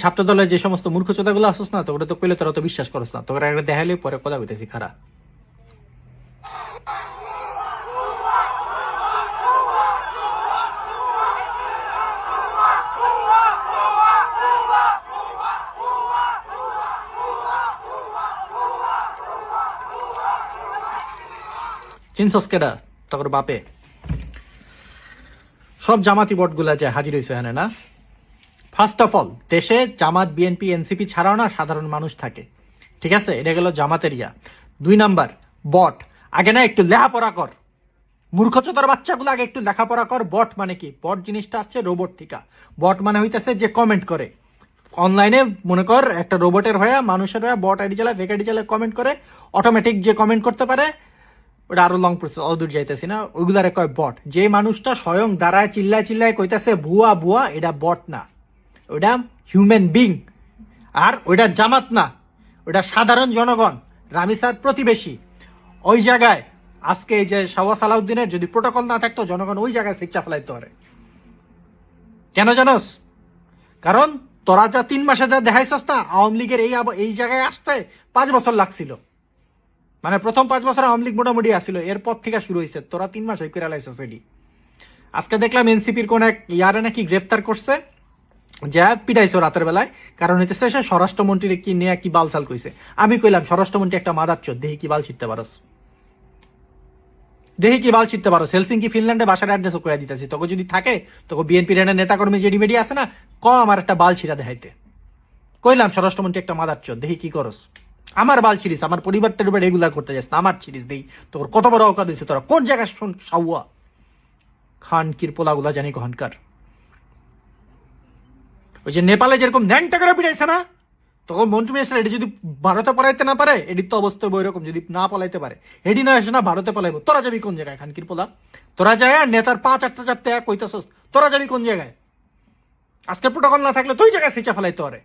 ছাত্র দলের যে সমস্ত মূর্খ চোদাগুলো আসছ না, তো ওটা তো কইলে তোরা তো বিশ্বাস করছ না, তোরা একটা দেখাইলে পরে কথা কইতেছি খারা। চিনছস কেডা? তখন বাপে সব জামাতি বট গুলা যায় হাজির হয়েছে এখানে না। ফার্স্ট অফ অল, দেশে জামাত বিএনপি এনসিপি ছাড়াও না সাধারণ মানুষ থাকে, ঠিক আছে? এটা গেল জামাতের ইয়া। 2 নাম্বার, বট। আগে না একটু লেখাপড়া কর, মূর্খচোদার বাচ্চাগুলো আগে একটু লেখাপড়া কর। বট মানে কি? বট জিনিসটা আসছে রোবট থেকে। বট মানে হইতেছে যে কমেন্ট করে অনলাইনে, মনে কর একটা রোবটের হয়ে মানুষের হয়ে বট আইডি চালায়, ফেক আইডি চালায়, কমেন্ট করে অটোমেটিক যে কমেন্ট করতে পারে, ওটা আরো লং প্রসেস, অদূর যাইতেছি না, ওইগুলারে কয় বট। যে মানুষটা স্বয়ং দাঁড়ায় চিল্লায় চিল্লায় কইতাছে ভুয়া ভুয়া, এটা বট না, ওটা হিউম্যান বিং। আর ওইটা জামাত না, ওটা সাধারণ জনগণ, রামিসার প্রতিবেশী। ওই জায়গায় আজকে এই যে শাওয়া সালাউদ্দিনের যদি প্রোটোকল না থাকতো, জনগণ ওই জায়গায় শিক্ষা ফেলাইতে পারে। কেন জানোস? কারণ তোরা যা 3 মাসে যা দেখাইছস না, আওয়ামী লীগের এই জায়গায় আসতে 5 বছর লাগছিল। মানে প্রথম 5 বছর আওয়ামী লীগ মোটামুটি আসছিল, এরপর থেকে শুরু হয়েছে। তোরা 3 মাস করে লাইছস এডি। আজকে দেখলাম এনসিপির কোন এক ইয়ারে নাকি গ্রেফতার করছে, যা পিটাইছো রাতের বেলায়। কারণ হইতেছে সে স্বরাষ্ট্রমন্ত্রীর কি নিয়ে কি বালসাল কইছে। আমি কইলাম স্বরাষ্ট্রমন্ত্রী একটা মাদার চোদ, দেখি কি বাল ছিটতে পারস, দেখি কি বাল ছিটতে পারো। হেলসিঙ্কি ফিনল্যান্ডে বাসার অ্যাড্রেসও কইয়া দিতেছি, তোকে যদি থাকে, তোকে বিএনপির নেতা কর্মী জেডি মেডি আছে না, আমার একটা বাল ছিটা দেখাইতে। কইলাম স্বরাষ্ট্রমন্ত্রী একটা মাদার চোদ, দেখি কি করস। আমার বাল ছিড়িস, আমার পরিবারটার উপর রেগুলার করতে যাস না, আমার ছিড়িস দেই। তোর কত বড় অকাদ হয়েছে, তোরা কোন জায়গায় সাউয়া খানকির পোলাগুলা জানি কহনকার। ওই যে নেপালে যেরকম ন্যাংটা করে পিটাইছে না, তখন মন্ত্রী মিনিস্টার এটি যদি ভারতে পলাইতে না পারে, এটির তো অবস্থা বই রকম। যদি না পলাইতে পারে, এটি না এসে না ভারতে পলাইবো, তোরা যাবি কোন জায়গায়? খানকির পোলা, তোরা যায় নেতার 5-8 কইতাছস, তোরা যাবি কোন জায়গায়? আজকে প্রোটোকল না থাকলে তুই জায়গায় সিচা ফেলাইতে পারে।